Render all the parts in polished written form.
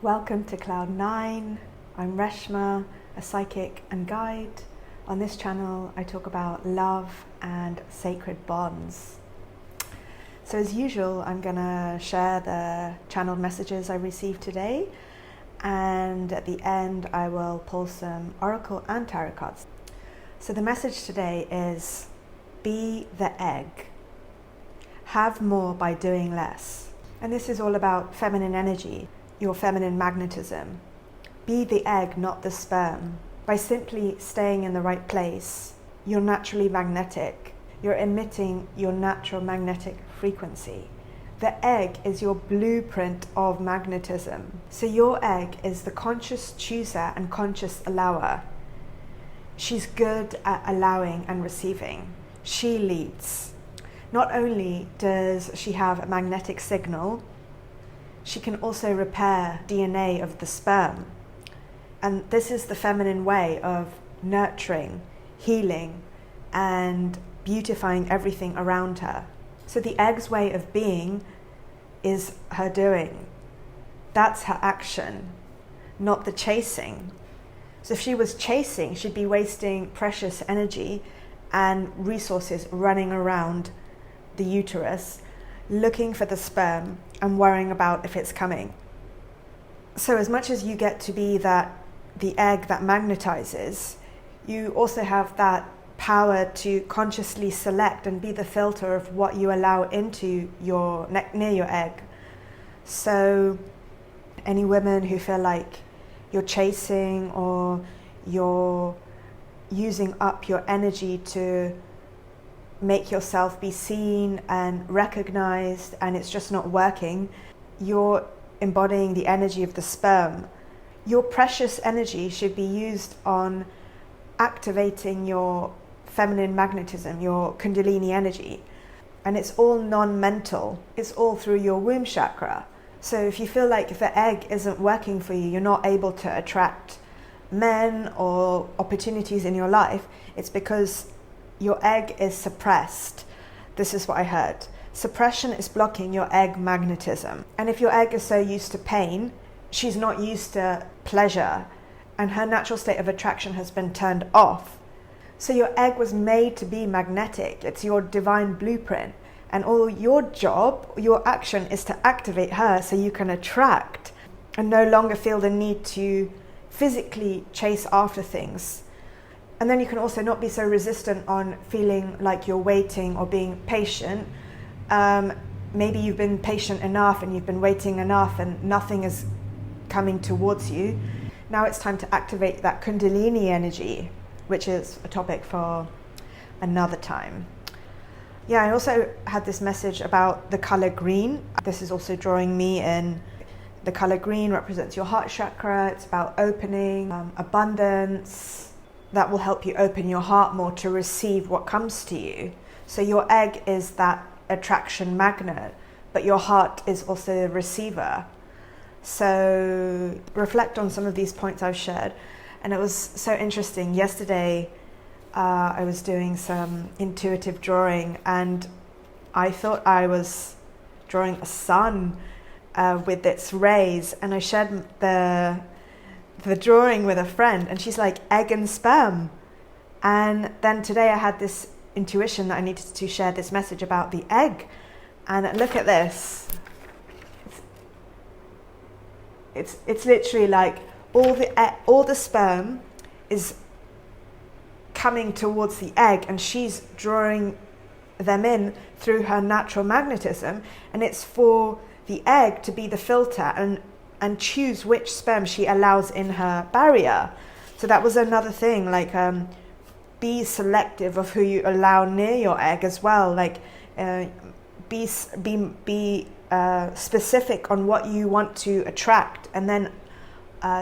Welcome to Cloud 9. I'm Reshma, a psychic and guide. On this channel, I talk about love and sacred bonds. So as usual, I'm going to share the channeled messages I received today. And at the end, I will pull some oracle and tarot cards. So the message today is, be the egg. Have more by doing less. And this is all about feminine energy, your feminine magnetism. Be the egg, not the sperm. By simply staying in the right place, you're naturally magnetic. You're emitting your natural magnetic frequency. The egg is your blueprint of magnetism. So your egg is the conscious chooser and conscious allower. She's good at allowing and receiving. She leads. Not only does she have a magnetic signal, she can also repair DNA of the sperm. And this is the feminine way of nurturing, healing, and beautifying everything around her. So the egg's way of being is her doing. That's her action, not the chasing. So if she was chasing, she'd be wasting precious energy and resources running around the uterus, looking for the sperm and worrying about if it's coming. So as much as you get to be the egg that magnetizes, you also have that power to consciously select and be the filter of what you allow into your near your egg. So any women who feel like you're chasing or you're using up your energy to make yourself be seen and recognized and it's just not working, you're embodying the energy of the sperm. Your precious energy should be used on activating your feminine magnetism, your kundalini energy. And it's all non-mental. It's all through your womb chakra. So if you feel like the egg isn't working for you, you're not able to attract men or opportunities in your life, it's because your egg is suppressed. This is what I heard. Suppression is blocking your egg magnetism. And if your egg is so used to pain, she's not used to pleasure, and her natural state of attraction has been turned off. So your egg was made to be magnetic. It's your divine blueprint. And all your job, your action is to activate her so you can attract and no longer feel the need to physically chase after things. And then you can also not be so resistant on feeling like you're waiting or being patient. Maybe you've been patient enough and you've been waiting enough and nothing is coming towards you. Now it's time to activate that kundalini energy, which is a topic for another time. Yeah, I also had this message about the color green. This is also drawing me in. The color green represents your heart chakra. It's about opening, abundance. That will help you open your heart more to receive what comes to you. So your egg is that attraction magnet, but your heart is also the receiver. So reflect on some of these points I've shared. And it was so interesting. Yesterday, I was doing some intuitive drawing and I thought I was drawing a sun with its rays, and I shared the drawing with a friend and she's like, egg and sperm. And then today I had this intuition that I needed to share this message about the egg. And look at this. It's literally like all the sperm is coming towards the egg and she's drawing them in through her natural magnetism, and it's for the egg to be the filter and choose which sperm she allows in her barrier. So that was another thing, like be selective of who you allow near your egg as well. Like be specific on what you want to attract, and then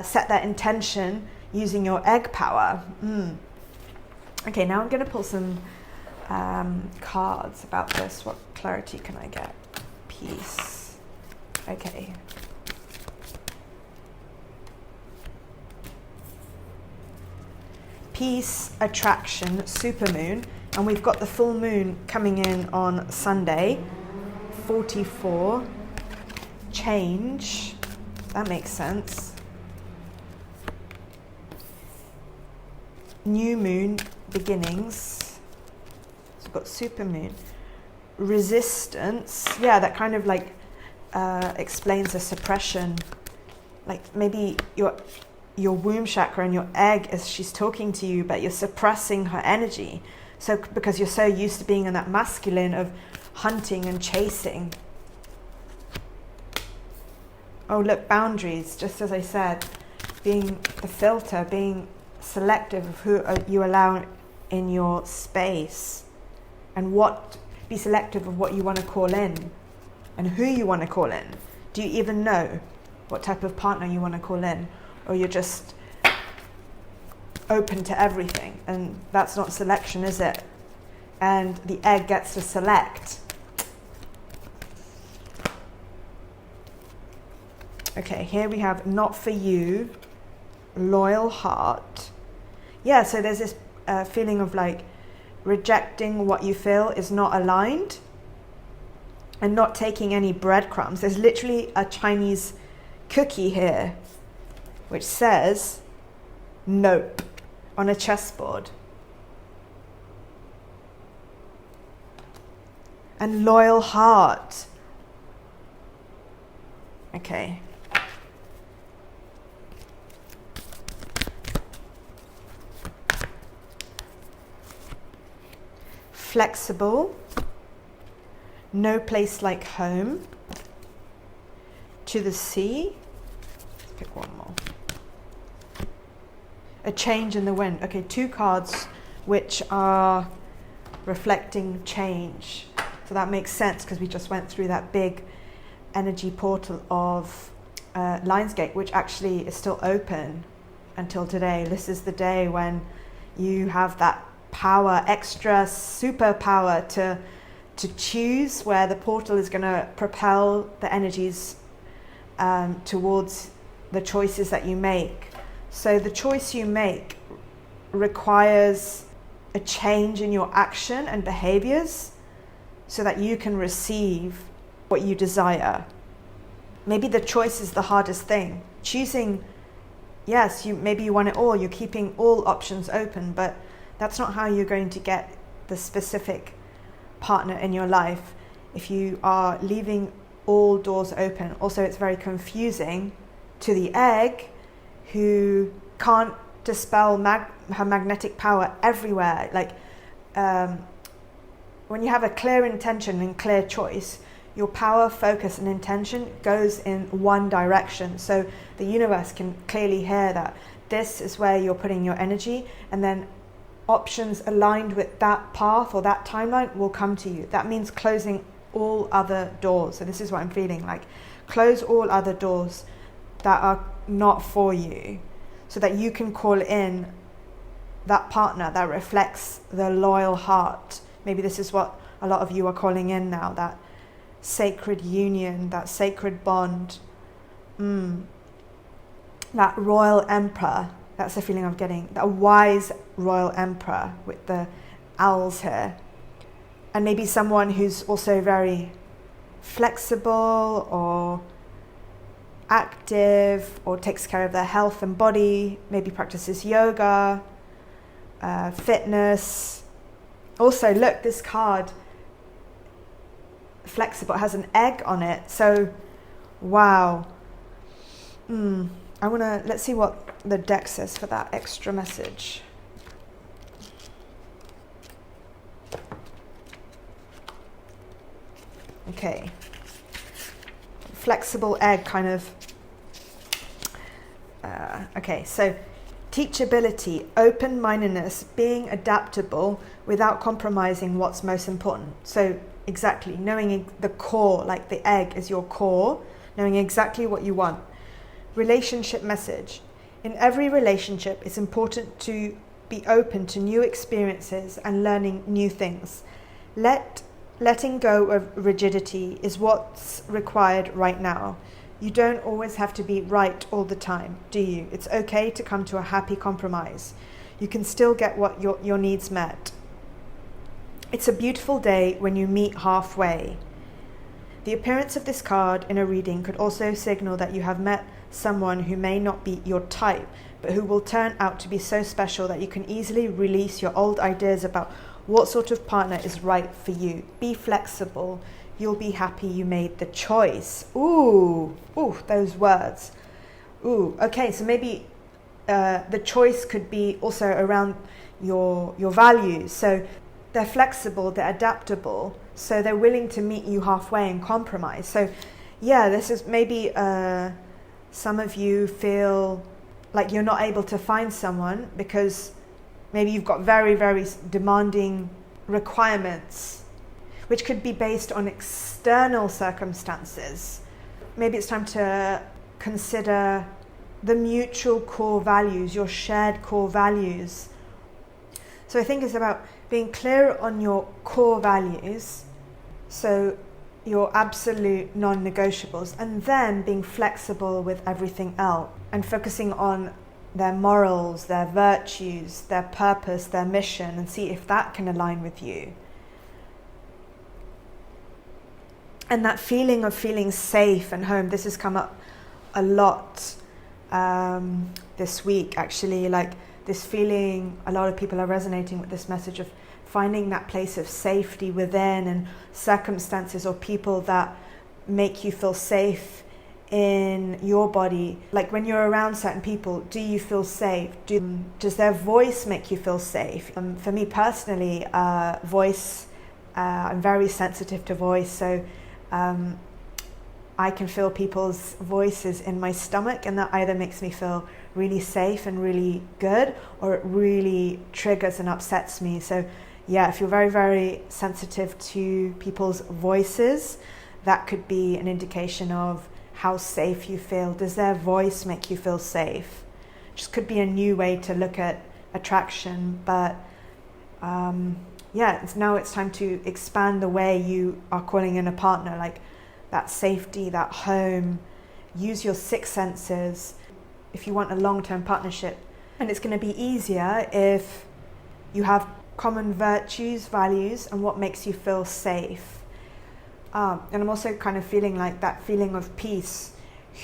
set that intention using your egg power. Okay, now I'm going to pull some cards about this. What clarity can I get? Peace. Okay. Peace, attraction, supermoon, and we've got the full moon coming in on Sunday. 44, change, That makes sense. New moon, beginnings. So we've got super moon. Resistance. Yeah, that kind of like explains the suppression. Like maybe your womb chakra and your egg, as she's talking to you, but you're suppressing her energy. So because you're so used to being in that masculine of hunting and chasing. Oh, look, boundaries, just as I said, being the filter, being selective of who you allow in your space, and be selective of what you want to call in and who you want to call in. Do you even know what type of partner you want to call in, or you're just open to everything? And that's not selection, is it? And the egg gets to select. Okay, here we have not for you, loyal heart. Yeah, so there's this feeling of like rejecting what you feel is not aligned and not taking any breadcrumbs. There's literally a Chinese cookie here which says nope on a chessboard. And loyal heart. Okay. Flexible, no place like home, to the sea. Let's pick one more. A change in the wind. Okay, 2 cards which are reflecting change. So that makes sense because we just went through that big energy portal of Lionsgate, which actually is still open until today. This is the day when you have that power, extra superpower to choose where the portal is going to propel the energies towards the choices that you make. So the choice you make requires a change in your action and behaviors so that you can receive what you desire. Maybe the choice is the hardest thing. Choosing, yes, maybe you want it all, you're keeping all options open, but that's not how you're going to get the specific partner in your life if you are leaving all doors open. Also, it's very confusing to the egg who can't dispel her magnetic power everywhere. Like when you have a clear intention and clear choice, your power, focus and intention goes in one direction. So the universe can clearly hear that this is where you're putting your energy, and then options aligned with that path or that timeline will come to you. That means closing all other doors. So this is what I'm feeling like. Close all other doors that are not for you so that you can call in that partner that reflects the loyal heart. Maybe this is what a lot of you are calling in now, that sacred union, that sacred bond. That royal emperor, that's the feeling I'm getting. A wise royal emperor with the owls here. And maybe someone who's also very flexible or active or takes care of their health and body, maybe practices yoga, fitness. Also, look, this card, flexible, has an egg on it. So, wow. Let's see what the deck says for that extra message. Okay. Flexible egg kind of. Okay, so teachability, open-mindedness, being adaptable without compromising what's most important. So exactly, knowing the core, like the egg is your core, knowing exactly what you want. Relationship message. In every relationship, it's important to be open to new experiences and learning new things. Letting go of rigidity is what's required right now. You don't always have to be right all the time, do you? It's okay to come to a happy compromise. You can still get what your needs met. It's a beautiful day when you meet halfway. The appearance of this card in a reading could also signal that you have met someone who may not be your type, but who will turn out to be so special that you can easily release your old ideas about what sort of partner is right for you. Be flexible. You'll be happy you made the choice. Ooh, those words. Ooh, okay, so maybe the choice could be also around your values. So they're flexible, they're adaptable, so they're willing to meet you halfway and compromise. So yeah, this is maybe some of you feel like you're not able to find someone because maybe you've got very, very demanding requirements, which could be based on external circumstances. Maybe it's time to consider the mutual core values, your shared core values. So I think it's about being clear on your core values, so your absolute non-negotiables, and then being flexible with everything else and focusing on their morals, their virtues, their purpose, their mission, and see if that can align with you. And that feeling of feeling safe and home, this has come up a lot this week, actually, like this feeling, a lot of people are resonating with this message of finding that place of safety within, and circumstances or people that make you feel safe in your body. Like when you're around certain people, do you feel safe? Does their voice make you feel safe? For me personally, voice, I'm very sensitive to voice, so I can feel people's voices in my stomach, and that either makes me feel really safe and really good, or it really triggers and upsets me. So yeah, if you're very, very sensitive to people's voices, that could be an indication of how safe you feel. Does their voice make you feel safe? Just could be a new way to look at attraction, but yeah, now it's time to expand the way you are calling in a partner, like that safety, that home. Use your sixth senses if you want a long-term partnership. And it's going to be easier if you have common virtues, values, and what makes you feel safe. And I'm also kind of feeling like that feeling of peace.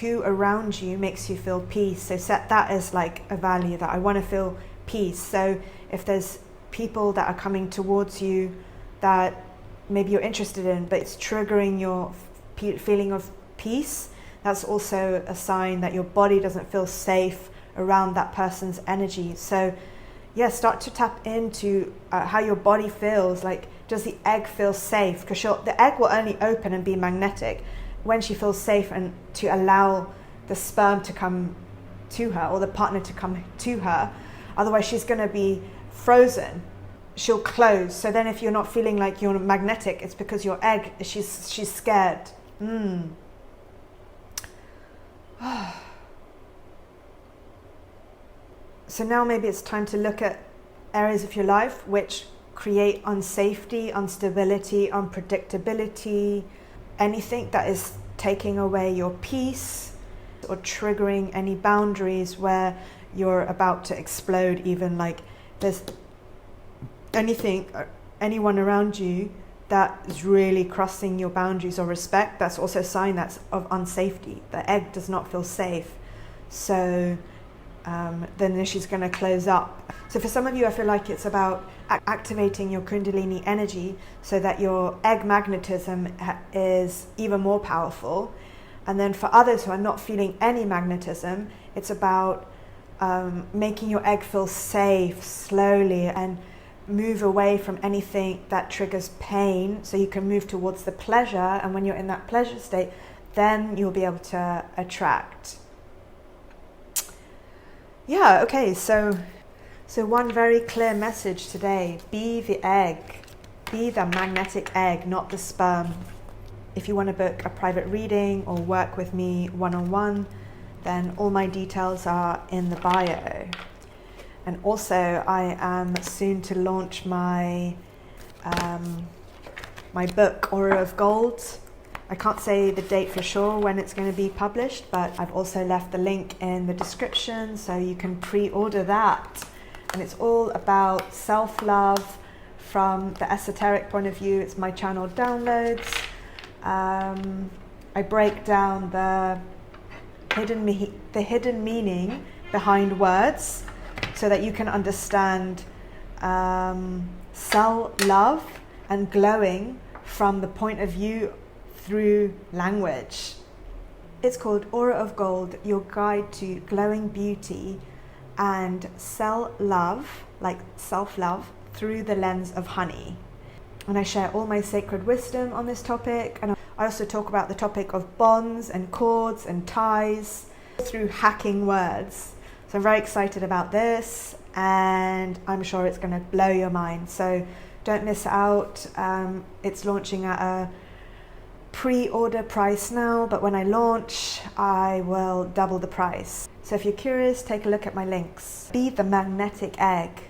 Who around you makes you feel peace? So set that as like a value, that I want to feel peace. So if there's people that are coming towards you that maybe you're interested in, but it's triggering your feeling of peace, that's also a sign that your body doesn't feel safe around that person's energy. So yeah, start to tap into how your body feels. Like, does the egg feel safe? Because the egg will only open and be magnetic when she feels safe, and to allow the sperm to come to her, or the partner to come to her. Otherwise she's going to be frozen. She'll close. So then if you're not feeling like you're magnetic, it's because your egg, she's scared. So now maybe it's time to look at areas of your life which create unsafety, instability, unpredictability, anything that is taking away your peace or triggering any boundaries where you're about to explode. Even like there's anyone around you that is really crossing your boundaries or respect, that's also a sign that's of unsafety. The egg does not feel safe. So then she's going to close up. So for some of you, I feel like it's about activating your Kundalini energy so that your egg magnetism is even more powerful. And then for others who are not feeling any magnetism, it's about making your egg feel safe slowly and move away from anything that triggers pain, so you can move towards the pleasure. And when you're in that pleasure state, then you'll be able to attract. Yeah, okay, so one very clear message today: be the egg, be the magnetic egg, not the sperm. If you want to book a private reading or work with me one-on-one, then all my details are in the bio. And also I am soon to launch my my book, Aura of Gold. I can't say the date for sure when it's going to be published, but I've also left the link in the description so you can pre-order that. And it's all about self-love from the esoteric point of view. It's my channel downloads. I break down the hidden meaning behind words so that you can understand self-love and glowing from the point of view through language. It's called Aura of Gold, your guide to glowing beauty and self-love, like self-love, through the lens of honey. And I share all my sacred wisdom on this topic, and I also talk about the topic of bonds and cords and ties through hacking words. So I'm very excited about this, and I'm sure it's going to blow your mind. So don't miss out. It's launching at a pre-order price now, but when I launch, I will double the price. So if you're curious, take a look at my links. Be the magnetic egg.